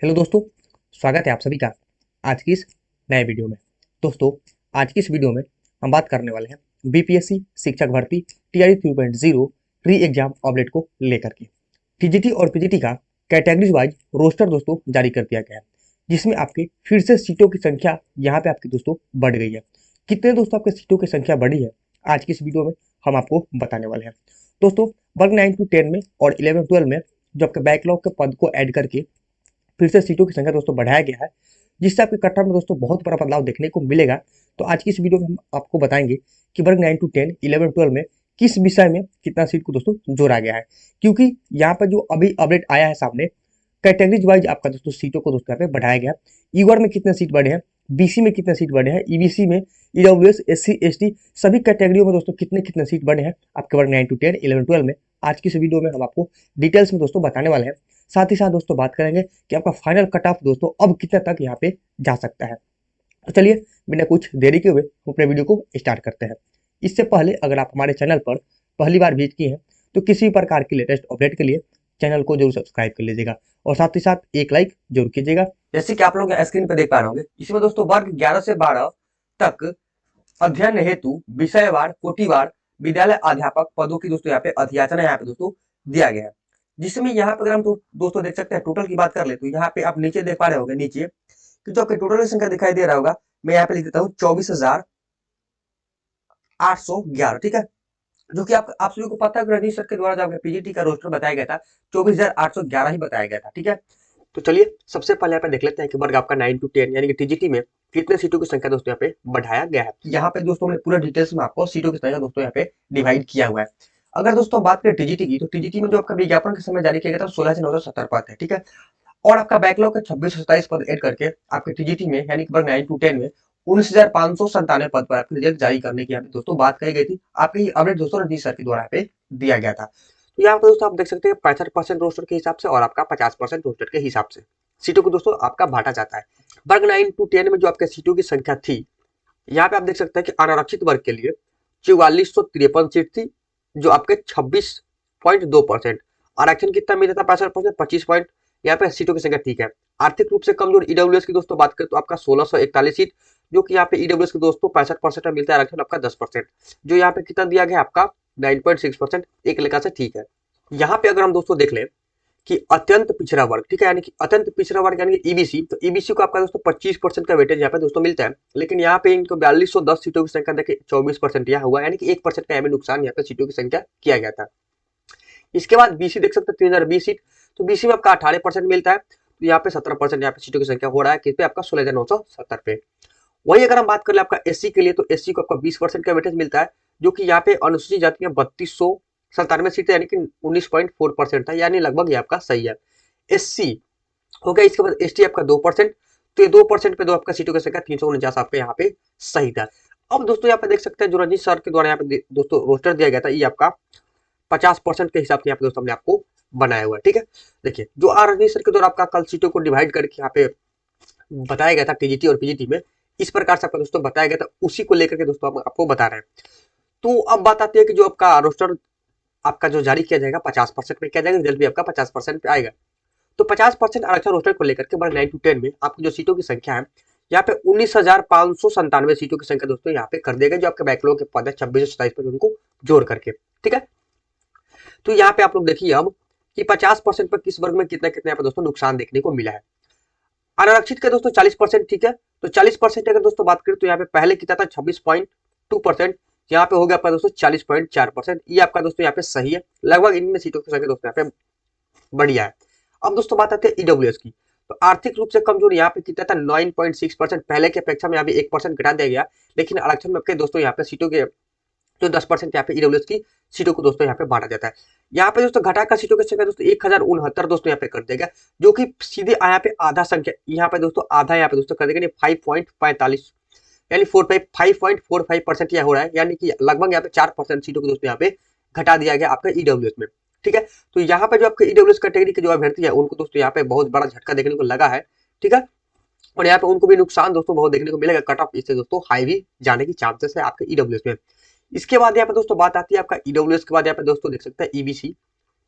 Hello दोस्तों, स्वागत है आप सभी का आज की इस नए वीडियो में। दोस्तों, आज की इस वीडियो में हम बात करने वाले हैं बीपीएससी शिक्षक भर्ती टीआरई 3.0 प्री एग्जाम अपडेट को लेकर के। टीजीटी और पीजीटी का कैटेगरीज वाइज रोस्टर दोस्तों जारी कर दिया गया है, जिसमें आपके फिर से सीटों की संख्या यहाँ पे आपकी दोस्तों बढ़ गई है। कितने दोस्तों आपके सीटों की संख्या बढ़ी है, आज की इस वीडियो में हम आपको बताने वाले हैं। दोस्तों, वर्ग 9 to 10 में और 11-12 में जो आपके बैकलॉग के पद को ऐड करके फिर से सीटों की संख्या दोस्तों बढ़ाया गया है, जिससे आपके कट ऑफ में दोस्तों बहुत बड़ा बदलाव देखने को मिलेगा। तो आज की इस वीडियो में हम आपको बताएंगे कि वर्ग 9 to 10, 11-12 में किस विषय में कितना सीट को दोस्तों जोड़ा गया है, क्योंकि यहाँ पर जो अभी अपडेट आया है सामने, कैटेगरीज वाइज आपका दोस्तों सीटों को दोस्तों यहाँ पे बढ़ाया गया। ईवर में कितने सीट बढ़े हैं, बीसी में कितने सीट बढ़े हैं, ईबीसी में, ईडब्ल्यूएस, एससी, एसटी सभी कैटेगरियों में दोस्तों कितने कितने सीट बढ़े हैं आपके वर्ग 9 to 10, 11-12 में। आज की इस वीडियो में हम आपको डिटेल्स में दोस्तों बताने वाले हैं। साथ ही साथ दोस्तों बात करेंगे कि आपका फाइनल कट ऑफ दोस्तों अब कितने तक यहाँ पे जा सकता है। तो चलिए बिना कुछ देरी के हुए हम अपने वीडियो को स्टार्ट करते हैं। इससे पहले अगर आप हमारे चैनल पर पहली बार विजिट किए हैं तो किसी भी प्रकार की लेटेस्ट अपडेट के लिए चैनल को जरूर सब्सक्राइब कर लीजिएगा और साथ ही साथ एक लाइक जरूर कीजिएगा। जैसे कि आप लोग स्क्रीन पर देख पा रहे होंगे, इसमें दोस्तों वर्ग 11 से 12 तक अध्ययन हेतु विषयवार, कोटिवार विद्यालय अध्यापक पदों की दोस्तों यहाँ पे अधियाचना यहाँ पे दोस्तों दिया गया है, जिसमें यहाँ पे अगर हम दोस्तों देख सकते हैं टोटल की बात कर ले तो यहाँ पे आप नीचे देख पा रहे होंगे, नीचे कि जो आपके टोटल की संख्या दिखाई दे रहा होगा, मैं यहाँ पे लिख देता हूँ 24,811। ठीक है, जो कि आप सभी को पता है कि रजनीश सर के द्वारा जब पीजीटी का रोस्टर बताया गया था 24,811 ही बताया गया था। ठीक है, तो चलिए सबसे पहले यहाँ पे देख लेते हैं कि वर्ग आपका 9 to 10 यानी कि टीजीटी में कितने सीटों की संख्या दोस्तों यहाँ पे बढ़ाया गया है। यहाँ पे दोस्तों हमने पूरा डिटेल्स में आपको सीटों की संख्या दोस्तों यहाँ पे डिवाइड किया हुआ है। अगर दोस्तों बात करें टीजीटी की, तो टीजीटी में जो आपका विज्ञापन के समय जारी किया गया था 16,970 पद है। ठीक है, और आपका बैकलॉग के 26 से 27 पद ऐड करके आपके टीजीटी में यानी कि वर्ग 9 to 10 में 19,597 पद पर आपके रिजल्ट जारी करने की यहाँ पे दोस्तों बात कही गई थी। आपके ये अपडेट दोस्तों रजनीश सर के द्वारा यहाँ पे दिया गया था। तो यहाँ पे दोस्तों आप देख सकते हैं 65% रोस्टर के हिसाब से और आपका 50% रोस्टर के हिसाब से सीटों को दोस्तों आपका बांटा जाता है। वर्ग 9 to 10 में जो आपके सीटों की संख्या थी, यहाँ पे आप देख सकते हैं कि अनारक्षित वर्ग के लिए 4453 सीट थी, जो आपके 26.2%। आरक्षण कितना मिला था? 65%, 25 पॉइंट यहाँ पे सीटों की संख्या ठीक है। आर्थिक रूप से कमजोर ईडब्ल्यूएस की दोस्तों बात करें तो आपका 1641 सीट, जो कि यहाँ पे ईडब्ल्यूएस के दोस्तों 65% में मिलता है आरक्षण आपका 10%, जो यहाँ पे कितना दिया गया आपका 9.6%, एक लेखा से ठीक है। यहाँ पे अगर हम दोस्तों देख लें कि अत्यंत पिछड़ा वर्ग, ठीक है, यानी कि अत्यंत पिछड़ा वर्ग यानी कि ईबीसी, तो ईबीसी को आपका दोस्तों 25% का वेटेज यहाँ पे दोस्तों मिलता है, लेकिन यहाँ पे इनको 4210 सीटों की संख्या देखिए 24% यहाँ हुआ, यानी कि 1% का यहाँ पे नुकसान यहाँ पे सीटों की संख्या किया गया था। इसके बाद बीसी देख सकते हैं 3020 सीट, तो बीसी में आपका 18% मिलता है, तो यहाँ पे 17% यहाँ पे सीटों की संख्या हो रहा है, किस पे आपका 16,970 पे। वही अगर हम बात कर ले आपका एससी के लिए, तो एससी को आपका 20% का वेटेज मिलता है, जो कि यहाँ पे अनुसूचित जाति में 3297 सीटें यानी कि 19.4% था, यानी लगभग ये आपका सही है। एससी हो गया, इसके बाद एसटी आपका 2%, तो ये 2% पे दो आपका सीटों की संख्या 349 आपका यहाँ पे सही था। अब दोस्तों यहाँ पे देख सकते हैं जो रजनीश सर के द्वारा यहाँ पे दोस्तों रोस्टर दिया गया था, ये आपका 50% के हिसाब से यहाँ पे दोस्तों हमने आपको बनाया हुआ है। ठीक है, देखिए जो आर रजनीश सर के द्वारा आपका कल सीटों को डिवाइड करके यहाँ पे बताया गया था टीजीटी और पीजीटी में, इस प्रकार से आपका दोस्तों बताया गया था, उसी को लेकर के दोस्तों हम आपको बता रहे हैं। तो अब बात आती है कि जो आपका रोस्टर आपका जो जारी किया जाएगा 50% में किया जाएगा, रिजल्ट भी आपका 50% पे आएगा। तो 50% आरक्षण रोस्टर को लेकर के वर्ग 9 to 10 में आपकी जो सीटों की संख्या है, यहाँ पे 19,597 सीटों की संख्या दोस्तों यहाँ पे कर देगा, जो आपके बैकलॉग के पद है 26 से 27 पर उनको जोड़ करके। ठीक है, तो यहाँ पे आप लोग देखिए अब कि 50% पर किस वर्ग में कितना कितना यहाँ पे दोस्तों नुकसान देखने को मिला है। अनारक्षित का दोस्तों 40%, ठीक है, तो 40% अगर दोस्तों बात करें तो यहाँ पे पहले कितना था 26.2%, यहाँ पे हो गया आपका दोस्तों 40.4%, ये आपका दोस्तों यहाँ पे सही है, लगभग इनमें सीटों की संख्या दोस्तों यहाँ पे बढ़िया है। अब दोस्तों बात आती है ईडब्ल्यूएस की, तो आर्थिक रूप से कमजोर यहाँ पे कितना था 9.6%, पहले की अपेक्षा में यहाँ पे 1% घटा दिया गया, लेकिन आरक्षण में आपके दोस्तों यहाँ पे सीटों के जो 10% यहाँ पे ईडब्ल्यूएस की सीटों को दोस्तों यहाँ पे बांटा जाता है। यहाँ पे दोस्तों घटाकर सीटों की संख्या दोस्तों 1069 दोस्तों यहाँ पे कर देगा, जो कि सीधे यहाँ पे आधा संख्या यहाँ पे दोस्तों आधा यहाँ पे दोस्तों कर देगा, 5.45 यानी 5.45% यह हो रहा है, यानी कि लगभग यहाँ पे 4% सीटों को दोस्तों यहाँ पे घटा दिया गया आपका ईडब्ल्यूएस में। ठीक है, तो यहाँ पे जो आपके ईडब्ल्यूएस कैटेगरी के जो अभ्यर्थी है उनको दोस्तों यहाँ पे बहुत बड़ा झटका देखने को लगा है। ठीक है, और यहाँ पे उनको भी नुकसान दोस्तों बहुत देखने को मिलेगा, कट ऑफ इससे दोस्तों हाई भी जाने की चांसेस है आपके ईडब्ल्यूएस में। इसके बाद यहाँ पे दोस्तों बात आती है आपका ईडब्ल्यूएस के बाद यहाँ पे दोस्तों देख सकते हैं ईबीसी।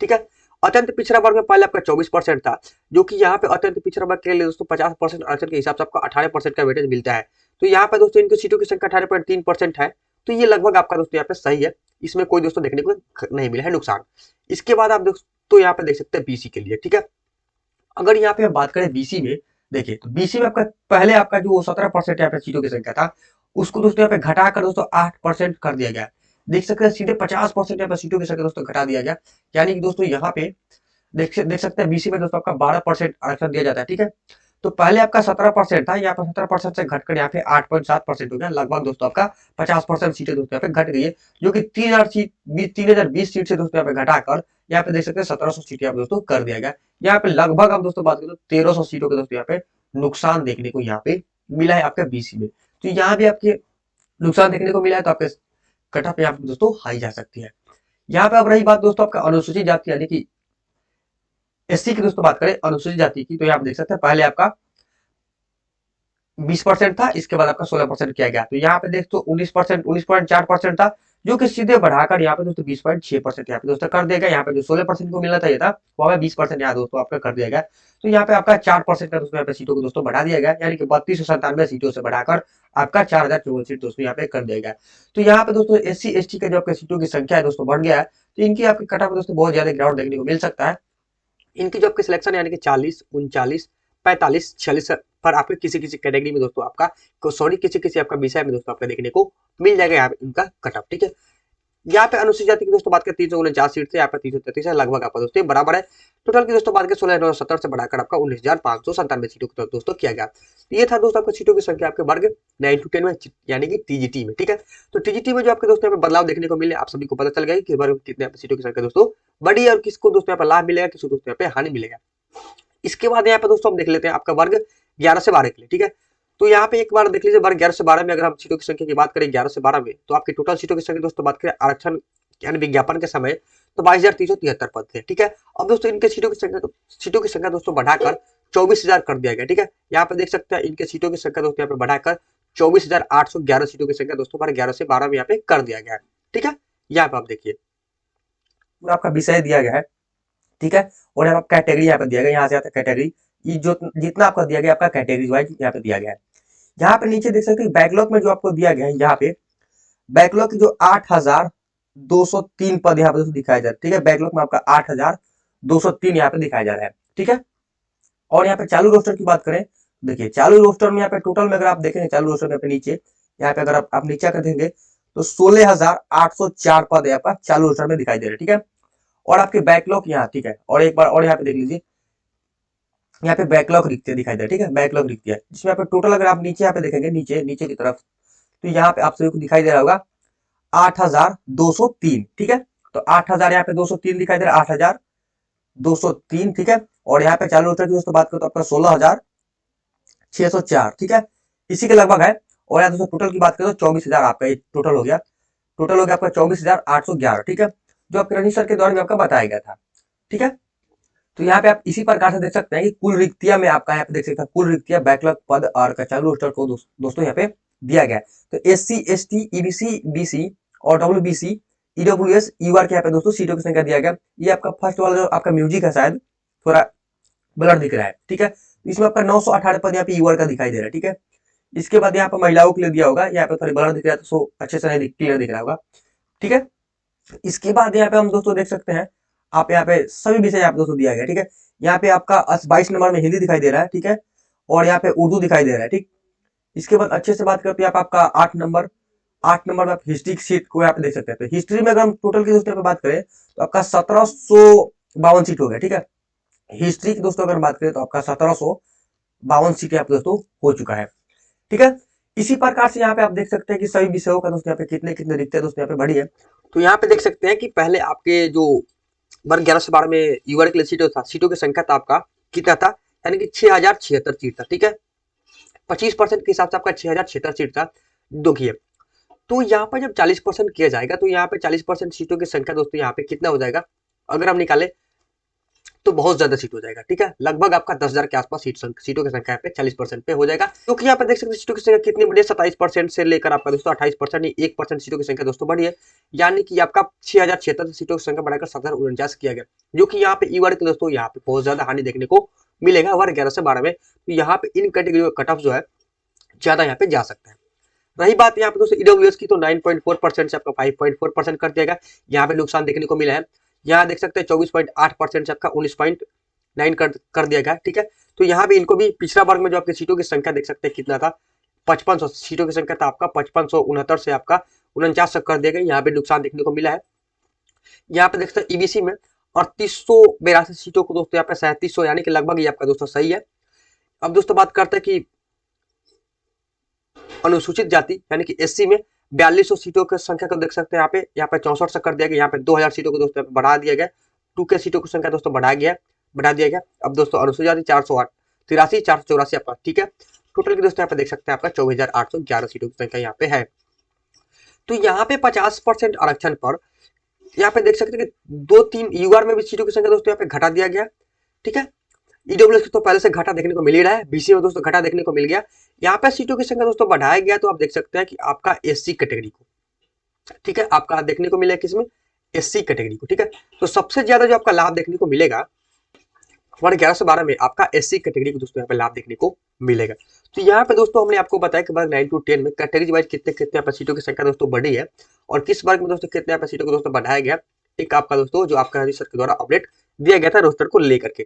ठीक है, अत्यंत पिछड़ा वर्ग में पहले आपका 24% था, जो कि यहाँ पे अत्यंत पिछड़ा वर्ग के लिए दोस्तों 50% आरक्षण के हिसाब से आपको 18% का वेटेज मिलता है। तो यहाँ पे दोस्तों इनकी सीटों की संख्या 18.3% है। तो ये लगभग आपका दोस्तों यहाँ पे सही है, इसमें कोई दोस्तों देखने को नहीं मिला है नुकसान। इसके बाद आप दोस्तों यहाँ पे देख सकते हैं बीसी के लिए, ठीक है। अगर यहाँ पे हम बात करें बीसी में, देखिए तो बीसी में आपका पहले आपका जो 17% यहाँ पे सीटों की संख्या था, उसको दोस्तों यहाँ पे घटाकर दोस्तों 8% कर दिया गया। देख सकते हैं सीधे 50% यहाँ पे सीटों की संख्या दोस्तों घटा दिया गया। यानी कि दोस्तों यहाँ पे देख सकते हैं बीसी में दोस्तों आपका 12% आरक्षण दिया जाता है, ठीक है। तो पहले आपका 17% था, यहाँ पर 17% से घटकर यहाँ पे 8.7% हो गया। लगभग दोस्तों आपका 50% सीटें दोस्तों यहाँ पे घट गई है, जो कि 3020 सीट से दोस्तों यहाँ पे घटाकर यहाँ पे देख सकते हैं 1700 सीटें यहाँ पे दोस्तों कर दिया गया। यहाँ पे लगभग आप दोस्तों बात करें तो 1300 सीटों के दोस्तों यहाँ पे नुकसान देखने को यहाँ पे मिला है आपका बीसी में। तो यहाँ भी आपके नुकसान देखने को मिला है, तो आपके कट ऑफ यहाँ पे दोस्तों हाई जा सकती है। यहाँ पे अब रही बात दोस्तों आपका अनुसूचित जाति यानी कि एससी की दोस्तों बात करें अनुसूचित जाति की, तो यहाँ आप देख सकते हैं पहले आपका 20% था, इसके बाद आपका 16% किया गया। तो यहाँ पे देख तो 19.4% था, जो कि सीधे बढ़ाकर यहाँ पे दोस्तों 20.6% यहाँ पे दोस्तों कर दिया गया। यहाँ पे जो 16% को मिलना चाहिए था वो हमें 20% यहाँ दोस्तों आपका कर दिया गया। तो यहाँ पे आपका 4% का दोस्तों यहाँ पे सीटों को दोस्तों बढ़ा दिया गया, यानी कि 3297 सीटों से बढ़ाकर आपका 4054 सीट दोस्तों यहाँ पे कर दिया गया। तो यहाँ पे दोस्तों एससी एसटी का जो आपका सीटों की संख्या है दोस्तों बढ़ गया है, तो इनकी आपकी कट ऑफ दोस्तों बहुत ज्यादा गिरावट देखने को मिल सकता है। इनकी जो आपकी सिलेक्शन यानी कि 40, 39, 45, 46 पर आपके किसी किसी कैटेगरी में दोस्तों आपका सॉरी किसी किसी आपका विषय में दोस्तों आपका देखने को मिल जाएगा यहाँ पे इनका कट ऑफ, ठीक है। यहाँ पे अनुसूचित जाति की दोस्तों बात करें 349 सीट से यहाँ पे 333 है, लगभग आपका दोस्तों बराबर है। टोटल की दोस्तों बात करें 16,970 से बढ़ाकर आपका 19,597 सीटों की दोस्तों किया गया। तो ये था दोस्तों आपका सीटों की संख्या आपके वर्ग 9 to 10 में यानी कि टीजीटी में, ठीक है। तो टीजीटी में जो आपके दोस्तों यहाँ पे बदलाव देखने को मिले, आप सभी को पता चल गया कि वर्ग कितने सीटों की संख्या दोस्तों बड़ी है और किसको दोस्तों यहाँ पे लाभ मिलेगा, किसको दोस्तों यहाँ पे हानि मिलेगा। इसके बाद यहाँ पे दोस्तों हम देख लेते हैं आपका वर्ग 11 से 12 के लिए, ठीक है। तो यहाँ पे एक बार देख लीजिए वर्ग 11 से 12 में अगर हम सीटों की संख्या की बात करें 11 से 12 में, तो आपकी टोटल सीटों की संख्या दोस्तों बात करें आरक्षण यानी विज्ञापन के समय तो 22,373 पद थे, ठीक है। अब दोस्तों इनके सीटों की संख्या दोस्तों बढ़ाकर 24,000 कर दिया गया, ठीक है। यहाँ पे देख सकते हैं इनके सीटों की संख्या दोस्तों यहाँ पे बढ़ाकर 24,811 सीटों की संख्या दोस्तों वर्ग 11 से 12 में यहाँ पे कर दिया गया है, ठीक है। यहाँ पे आप देखिए पूरा आपका विषय दिया गया है, ठीक है। और यहाँ पे कैटेगरी यहाँ पे दिया गया, यहाँ से आता है कैटेगरी, ये जो जितना आपका दिया गया आपका कैटेगरी वाइज यहाँ पे दिया गया है। यहाँ पे नीचे देख सकते हैं बैकलॉग में जो आपको दिया गया है, यहाँ पे बैकलॉग की जो 8,203 पद यहाँ पे दिखाया जा रहा है, ठीक है। बैकलॉग में आपका 8,203 यहाँ पे दिखाया जा रहा है, ठीक है। और यहाँ पे चालू रोस्टर की बात करें, देखिए चालू रोस्टर में यहाँ पे टोटल में अगर आप देखेंगे चालू रोस्टर में नीचे यहाँ पे अगर आप नीचे आकर देखेंगे तो 16,804 पद यहाँ पर चालू रोस्टर में दिखाई दे रहे हैं, ठीक है। और आपके बैकलॉग यहाँ, ठीक है। और एक बार और यहाँ पे देख लीजिए, यहाँ पे बैकलॉग रिक्तियां दिखाई दे रही है, ठीक है। बैकलॉग रिक्तियां जिसमें यहाँ पे टोटल अगर आप नीचे यहाँ पे देखेंगे नीचे नीचे की तरफ, तो यहाँ पे आप सभी को दिखाई दे रहा होगा 8,203, ठीक है। तो 8,000 यहाँ पे 203 दिखाई दे रहा है, 8,203, ठीक है। और यहाँ पे चालू रोस्टर की दोस्तों बात करो तो आपका 16,604, ठीक है, इसी के लगभग है। और यहाँ दोस्तों टोटल की बात करें तो 24,000 आपका टोटल हो गया, आपका 24,811, ठीक है, जो आपके रनिंग सर के दौर में आपका बताया गया था, ठीक है। तो यहाँ पे आप इसी प्रकार से देख सकते हैं कि कुल रिक्तियां में आपका यहाँ पे देख सकते हैं कुल रिक्तियां बैकलॉग पद और चालू रोस्टर को दोस्तों यहाँ पे दिया गया है। तो एससी एसटी ईबीसी बीसी और डब्ल्यूबीसी ईडब्ल्यूएस यूआर के यहाँ पे दोस्तों सीटों की संख्या दिया गया। ये आपका फर्स्ट वाला जो आपका म्यूजिक है शायद थोड़ा ब्लर दिख रहा है, ठीक है। इसमें आपका 908 पद यहाँ पे यूआर का दिखाई दे रहा है, ठीक है। इसके बाद यहाँ पे महिलाओं के लिए दिया होगा, यहाँ पे थोड़ी ब्लर दिख रहा है तो अच्छे से नहीं क्लियर दिख रहा होगा, ठीक है। इसके बाद यहाँ पे हम दोस्तों देख सकते हैं आप यहाँ पे सभी विषय यहाँ पे दोस्तों दिया गया, ठीक है। यहाँ पे आपका 22 नंबर में हिंदी दिखाई दे रहा है, ठीक है। और यहाँ पे उर्दू दिखाई दे रहा है, ठीक। इसके बाद अच्छे से बात करते हैं आपका 8 नंबर में आप हिस्ट्री की सीट को यहाँ पे देख सकते हैं। तो हिस्ट्री में अगर हम टोटल की दोस्तों बात करें तो आपका 1752 सीट हो गया, ठीक है। हिस्ट्री की दोस्तों अगर बात करें तो आपका 1752 सीट यहाँ पे दोस्तों हो चुका है, ठीक है। इसी प्रकार से यहाँ पे आप देख सकते हैं कि सभी विषयों का दोस्तों यहाँ पे कितने कितने रिक्तियां दोस्तों यहाँ पे बढ़ी है। तो यहाँ पे देख सकते हैं कि पहले आपके जो वर्ग 11 से 12 में यूआर के लिए सीटों की संख्या था आपका कितना था, यानी कि 6,076 सीट था, ठीक है। 25% के हिसाब से आपका 6,076 सीट था, देखिए। तो यहाँ पर जब 40% किया जाएगा तो यहाँ पे 40% सीटों की संख्या दोस्तों यहाँ पे कितना हो जाएगा, अगर हम निकाले तो बहुत ज्यादा सीट हो जाएगा। ठीक है, लगभग आपका 10,000 के आसपास सीटों की संख्या पे 40% पे हो जाएगा। क्योंकि यहाँ पे देख सकते हैं सीटों की संख्या कितनी बढ़ी है, 27% से लेकर आपका दोस्तों 28%, 1% सीटों की संख्या दोस्तों बढ़ी है। यानी कि आपका 6,076 सीटों की संख्या बढ़ाकर 7,049 किया गया, जो कि यहाँ पे ईवार के दोस्तों यहाँ पे बहुत ज्यादा हानि देखने को मिलेगा वर्ग 11 से 12 में। तो यहाँ पे इन कैटेगरी का कट ऑफ जो है ज्यादा यहाँ पे जा सकता है। रही बात यहाँ पे दोस्तों ईडब्ल्यूएस की, तो 9.4% से आपका 5.4% कर दिया गया, यहाँ पे नुकसान देखने को मिला है। यहाँ देख सकते हैं 24.8% से आपका 19.9 कर दिया गया। ठीक है, तो यहाँ भी इनको भी पिछला वर्ग में जो आपकी सीटों की संख्या देख सकते हैं कितना था, 5500 सीटों की संख्या था आपका, 5569 से आपका 49 तक कर दिया गया, यहाँ पे नुकसान देखने को मिला है। यहाँ पे देख सकते हैं ईबीसी में 3882 सीटों को दोस्तों यहाँ पे 3700, यानी कि लगभग ये आपका दोस्तों सही है। अब दोस्तों बात करते हैं कि अनुसूचित जाति यानी कि एससी में 4200 सीटों की संख्या को देख सकते हैं यहाँ पे 64 से कर दिया गया, यहाँ पे 2000 सीटों को दोस्तों बढ़ा दिया गया, 2 के सीटों की संख्या दोस्तों बढ़ा दिया गया। अब दोस्तों अनुसूचित जाति 408 484 आपका। ठीक है, टोटल की दोस्तों यहाँ पे देख सकते हैं आपका 24,811 सीटों की संख्या यहाँ पे है। तो यहाँ पे 50% आरक्षण पर यहाँ पे देख सकते हैं कि 2-3 यूआर में भी सीटों की संख्या दोस्तों यहाँ पे घटा दिया गया। ठीक है, ईडब्ल्यूएस तो पहले से घटा देखने को मिल ही रहा है, बीसी में दोस्तों घटा देखने को मिल गया, यहाँ पे सीटों की संख्या दोस्तों बढ़ाया गया। तो आप देख सकते हैं कि आपका एससी कैटेगरी को, ठीक है, आपका देखने को मिलेगा किसमें, एससी कैटेगरी को। ठीक है, तो सबसे ज्यादा जो आपका लाभ देखने को मिलेगा वर्ग 11 से 12 में आपका एससी कैटेगरी को दोस्तों यहाँ पे लाभ देखने को मिलेगा। तो यहाँ पे दोस्तों हमने आपको बताया कि वर्ग 9 to 10 में कैटेगरी वाइज कितने कितने यहाँ पे सीटों की संख्या दोस्तों बढ़ी है, और किस वर्ग में दोस्तों कितने यहाँ पे सीटों को दोस्तों बढ़ाया गया, एक आपका दोस्तों जो आपका सर के द्वारा अपडेट दिया गया था रोस्टर को लेकर के।